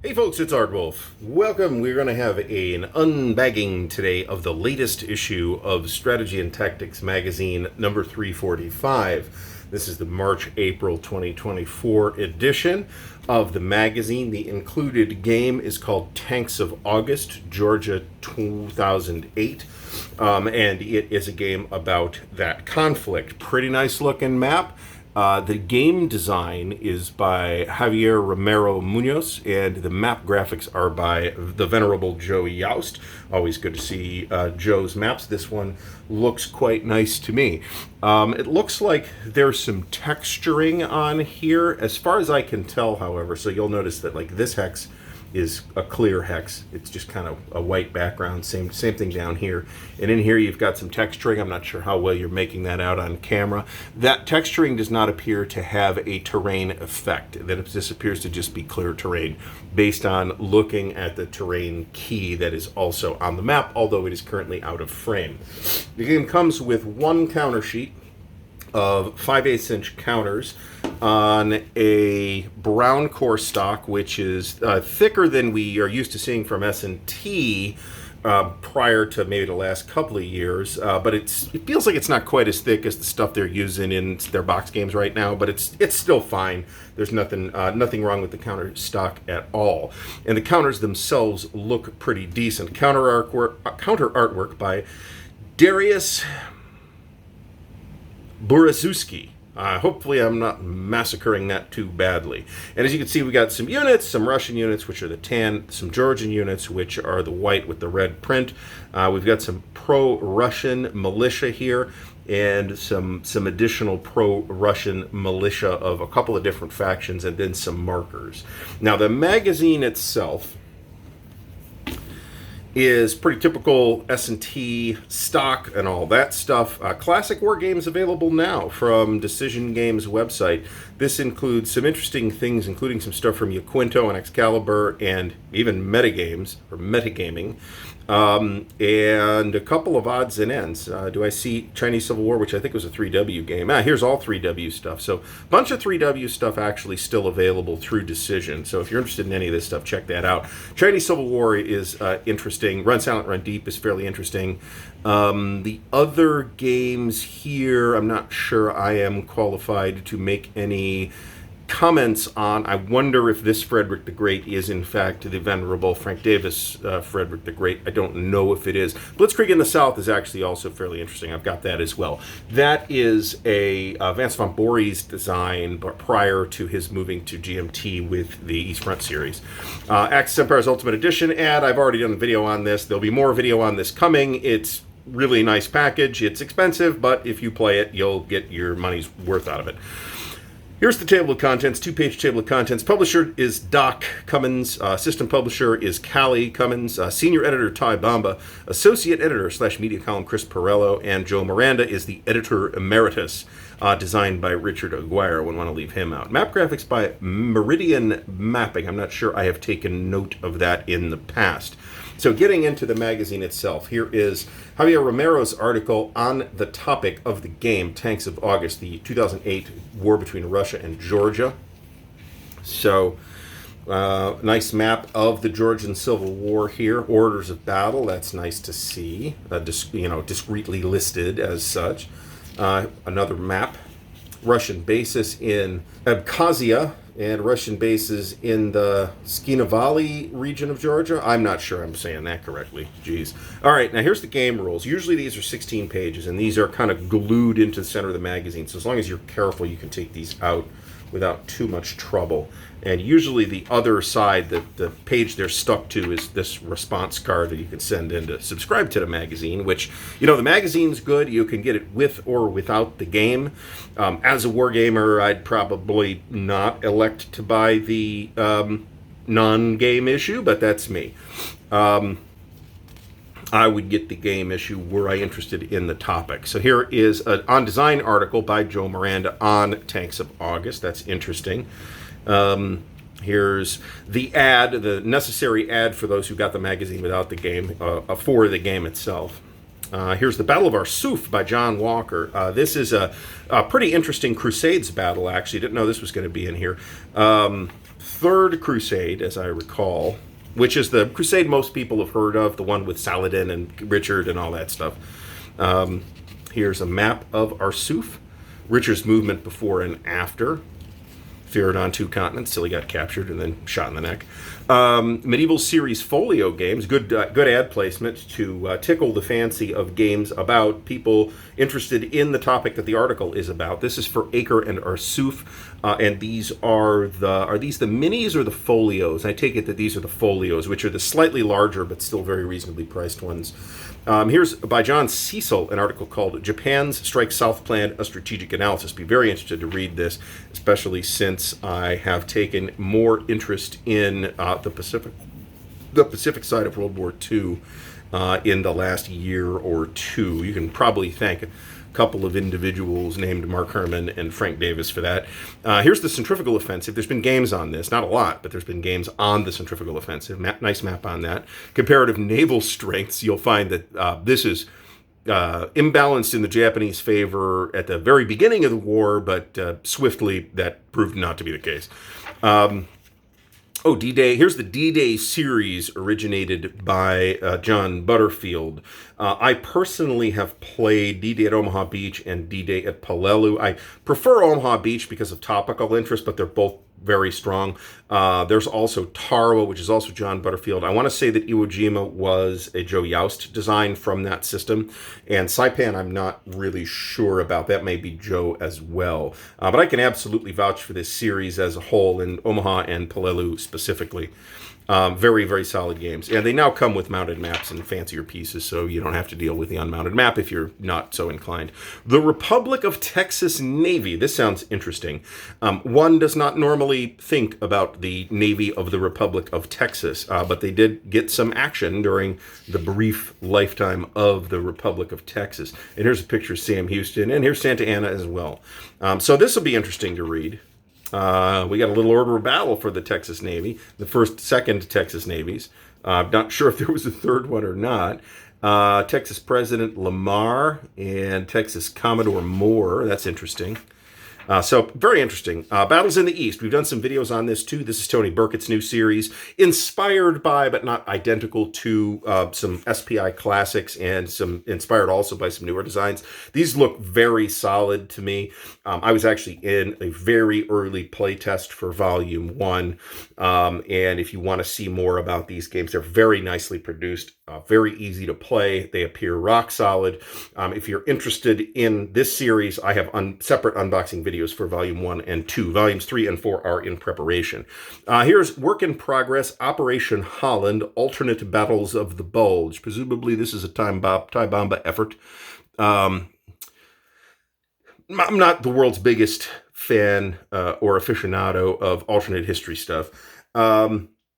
Hey folks, it's Ardwulf. Welcome. We're going to have an unbagging today of the latest issue of Strategy and Tactics magazine, number 345. This is the March-April 2024 edition of the magazine. The included game is called Tanks of August, Georgia 2008. And it is a game about that conflict. Pretty nice looking map. The game design is by Javier Romero Munoz, and the map graphics are by the venerable Joe Youst. Always good to see Joe's maps. This one looks quite nice to me. It looks like there's some texturing on here, as far as I can tell, however. So you'll notice that like this hex is a clear hex. It's just kind of a white background. Same thing down here. And in here you've got some texturing. I'm not sure how well you're making that out on camera. That texturing does not appear to have a terrain effect. This appears to just be clear terrain based on looking at the terrain key that is also on the map, although it is currently out of frame. The game comes with one counter sheet of 5/8 inch counters on a brown core stock, which is thicker than we are used to seeing from S&T prior to maybe the last couple of years, but it feels like it's not quite as thick as the stuff they're using in their box games right now, but it's still fine. There's nothing wrong with the counter stock at all. And the counters themselves look pretty decent. Counter artwork by Darius Buraszewski. Hopefully I'm not massacring that too badly. And as you can see, we got some units, some Russian units, which are the tan, some Georgian units, which are the white with the red print. We've got some pro-Russian militia here, and some additional pro-Russian militia of a couple of different factions, and then some markers. Now, the magazine itself is pretty typical S&T stock and all that stuff. Classic war games available now from Decision Games website. This includes some interesting things, including some stuff from Yaquinto and Excalibur, and even metagames, or metagaming, and a couple of odds and ends. Do I see Chinese Civil War, which I think was a 3W game? Here's all 3W stuff. So a bunch of 3W stuff actually still available through Decision. So if you're interested in any of this stuff, check that out. Chinese Civil War is interesting. Run Silent, Run Deep is fairly interesting. The other games here, I'm not sure I am qualified to make any comments on. I wonder if this Frederick the Great is in fact the venerable Frank Davis Frederick the Great. I don't know if it is. Blitzkrieg in the South is actually also fairly interesting. I've got that as well. That is a Vance von Borries design, but prior to his moving to GMT with the East Front series. Axis Empire's Ultimate Edition ad. I've already done a video on this. There'll be more video on this coming. It's really nice package. It's expensive, but if you play it, you'll get your money's worth out of it. Here's the table of contents, two-page table of contents. Publisher is Doc Cummins. System publisher is Callie Cummins. Senior editor Ty Bamba. Associate editor / media column Chris Perello. And Joe Miranda is the editor emeritus, designed by Richard Aguirre. Wouldn't want to leave him out. Map graphics by Meridian Mapping. I'm not sure I have taken note of that in the past. So getting into the magazine itself, here is Javier Romero's article on the topic of the game, Tanks of August, the 2008 war between Russia and Georgia. So, nice map of the Georgian Civil War here. Orders of battle, that's nice to see, discreetly listed as such. Another map, Russian bases in Abkhazia, and Russian bases in the Skina Valley region of Georgia. I'm not sure I'm saying that correctly. Jeez. All right, now here's the game rules. Usually these are 16 pages, and these are kind of glued into the center of the magazine. So as long as you're careful, you can take these out without too much trouble. And usually the other side, the page they're stuck to, is this response card that you can send in to subscribe to the magazine, which, the magazine's good. You can get it with or without the game. As a wargamer, I'd probably not elect to buy the non-game issue, but that's me. I would get the game issue were I interested in the topic. So here is an on-design article by Joe Miranda on Tanks of August. That's interesting. Here's the ad, the necessary ad for those who got the magazine without the game, for the game itself. Here's the Battle of Ardwulf by John Walker. This is a pretty interesting Crusades battle, actually. Didn't know this was going to be in here. Third Crusade, as I recall, which is the Crusade most people have heard of, the one with Saladin and Richard and all that stuff. Here's a map of Ardwulf. Richard's movement before and after. Feared on 2 continents till he got captured and then shot in the neck. Medieval series folio games, good ad placement to tickle the fancy of games about people interested in the topic that the article is about. This is for Acre and Ardwulf, and these are these the minis or the folios? I take it that these are the folios, which are the slightly larger but still very reasonably priced ones. Here's by John Cecil, an article called Japan's Strike South Plan, a Strategic Analysis. Be very interested to read this, especially since I have taken more interest in the Pacific side of World War II in the last year or two. You can probably thank a couple of individuals named Mark Herman and Frank Davis for that. Here's the Centrifugal Offensive. There's been games on this, not a lot, but there's been games on the Centrifugal Offensive. Nice map on that. Comparative naval strengths, you'll find that this is imbalanced in the Japanese favor at the very beginning of the war, but swiftly that proved not to be the case. DDay. Here's the DDay series originated by John Butterfield. I personally have played DDay at Omaha Beach and DDay at Peleliu. I prefer Omaha Beach because of topical interest, but they're both very strong. There's also Tarawa, which is also John Butterfield. I want to say that Iwo Jima was a Joe Youst design from that system. And Saipan, I'm not really sure about. That may be Joe as well. But I can absolutely vouch for this series as a whole, in Omaha and Peleliu specifically. Very, very solid games. And they now come with mounted maps and fancier pieces, so you don't have to deal with the unmounted map if you're not so inclined. The Republic of Texas Navy. This sounds interesting. One does not normally think about the Navy of the Republic of Texas, but they did get some action during the brief lifetime of the Republic of Texas. And here's a picture of Sam Houston, and here's Santa Ana as well. So this will be interesting to read. We got a little order of battle for the Texas Navy, the second Texas Navies. I'm not sure if there was a third one or not. Texas President Lamar and Texas Commodore Moore. That's interesting. So very interesting. Battles in the East. We've done some videos on this too. This is Tony Burkett's new series, inspired by, but not identical to, some SPI classics and some inspired also by some newer designs. These look very solid to me. I was actually in a very early playtest for Volume 1. And if you want to see more about these games, they're very nicely produced, very easy to play. They appear rock solid. If you're interested in this series, I have separate unboxing videos for Volume 1 and 2. Volumes 3 and 4 are in preparation. Here's Work in Progress, Operation Holland, Alternate Battles of the Bulge. Presumably this is a Time Bomba effort. I'm not the world's biggest fan or aficionado of alternate history stuff.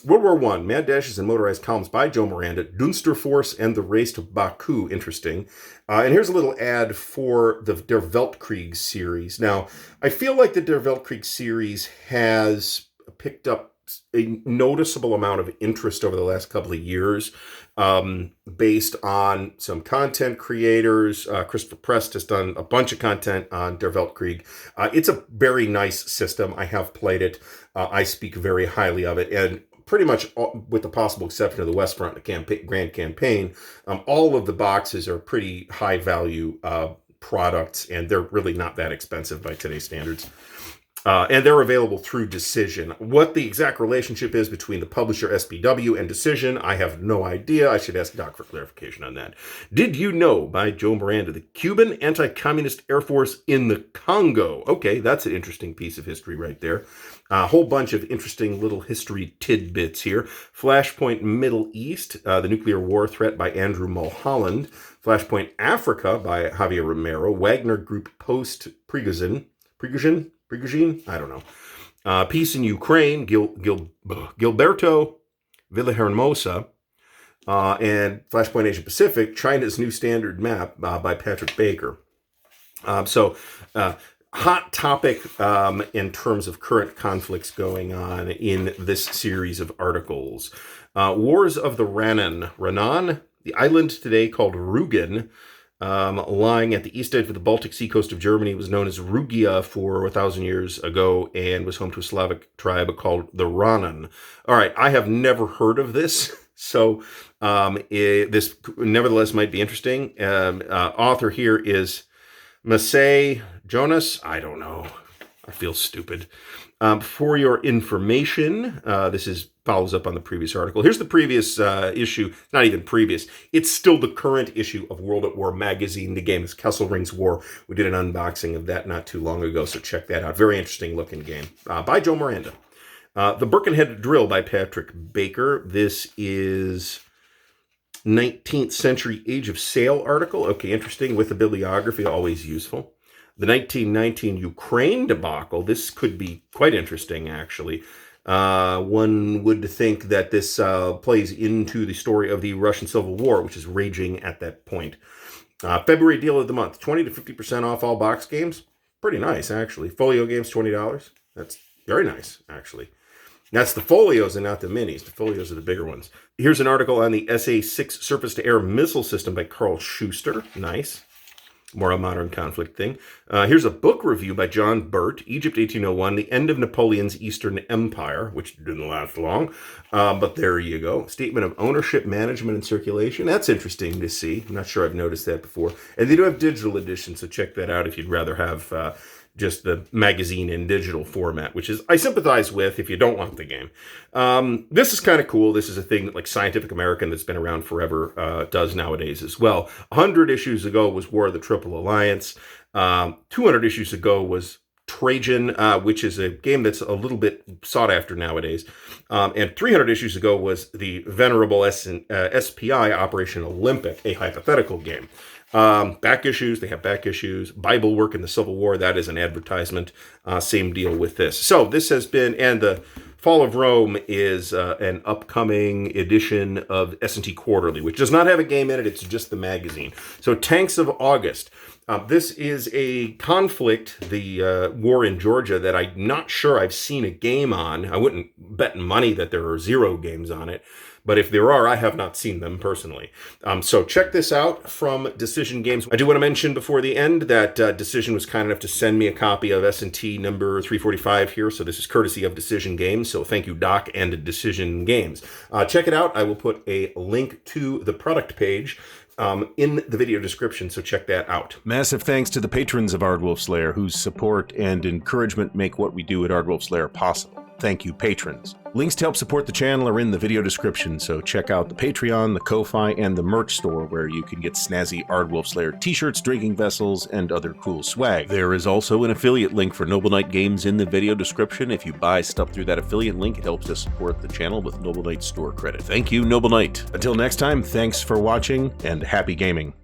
World War I, Mad Dashes and Motorized Columns by Joe Miranda, Dunster Force and the Race to Baku, interesting. And here's a little ad for the Der Weltkrieg series. Now, I feel like the Der Weltkrieg series has picked up a noticeable amount of interest over the last couple of years, based on some content creators. Christopher Prest has done a bunch of content on Der Weltkrieg. It's a very nice system. I have played it. I speak very highly of it, and pretty much, with the possible exception of the West Front Grand Campaign, all of the boxes are pretty high-value products, and they're really not that expensive by today's standards. And they're available through Decision. What the exact relationship is between the publisher SBW and Decision, I have no idea. I should ask Doc for clarification on that. Did You Know by Joe Miranda, the Cuban Anti-Communist Air Force in the Congo. Okay, that's an interesting piece of history right there. A whole bunch of interesting little history tidbits here. Flashpoint Middle East, the Nuclear War Threat by Andrew Mulholland. Flashpoint Africa by Javier Romero. Wagner Group Post Prigozhin? I don't know. Peace in Ukraine, Gilberto Villahermosa. And Flashpoint Asia Pacific, China's New Standard Map by Patrick Baker. Hot topic in terms of current conflicts going on in this series of articles. Wars of the Renan, the island today called Rugen, lying at the east edge of the Baltic Sea coast of Germany. It was known as Rugia for 1,000 years ago and was home to a Slavic tribe called the Ranan. All right, I have never heard of this, so this nevertheless might be interesting. Author here is Masay Jonas. I don't know. I feel stupid. For your information, this follows up on the previous article. Here's the previous issue. Not even previous. It's still the current issue of World at War magazine. The game is Kessel Rings War. We did an unboxing of that not too long ago, so check that out. Very interesting looking game. By Joe Miranda. The Birkenhead Drill by Patrick Baker. This is 19th Century Age of Sail article. Okay, interesting. With a bibliography, always useful. The 1919 Ukraine debacle. This could be quite interesting, actually. One would think that this plays into the story of the Russian Civil War, which is raging at that point. February deal of the month, 20 to 50% off all box games. Pretty nice, actually. Folio games, $20. That's very nice, actually. That's the Folios and not the minis. The Folios are the bigger ones. Here's an article on the SA-6 surface-to-air missile system by Carl Schuster. Nice. More a modern conflict thing. Here's a book review by John Burt, Egypt 1801, The End of Napoleon's Eastern Empire, which didn't last long, but there you go. Statement of Ownership, Management, and Circulation. That's interesting to see. I'm not sure I've noticed that before. And they do have digital editions, so check that out if you'd rather have just the magazine in digital format, which is I sympathize with if you don't want the game. This is kind of cool. This is a thing that like Scientific American that's been around forever does nowadays as well. 100 issues ago was War of the Triple Alliance. 200 issues ago was Trajan, which is a game that's a little bit sought after nowadays. And 300 issues ago was the venerable SPI Operation Olympic, a hypothetical game. Back issues, they have back issues. Bible work in the Civil War, that is an advertisement. Same deal with this. So this has been, and the Fall of Rome is an upcoming edition of S&T Quarterly, which does not have a game in it, it's just the magazine. So Tanks of August. This is a conflict, the war in Georgia, that I'm not sure I've seen a game on. I wouldn't bet money that there are 0 games on it. But if there are, I have not seen them personally. So check this out from Decision Games. I do want to mention before the end that Decision was kind enough to send me a copy of S&T number 345 here. So this is courtesy of Decision Games. So thank you, Doc, and Decision Games. Check it out. I will put a link to the product page in the video description, so check that out. Massive thanks to the patrons of Ardwulf's Lair, whose support and encouragement make what we do at Ardwulf's Lair possible. Thank you, patrons. Links to help support the channel are in the video description, so check out the Patreon, the Ko-Fi, and the merch store where you can get snazzy Ardwulf's Lair t-shirts, drinking vessels, and other cool swag. There is also an affiliate link for Noble Knight Games in the video description. If you buy stuff through that affiliate link, it helps us support the channel with Noble Knight store credit. Thank you, Noble Knight. Until next time, thanks for watching, and happy gaming.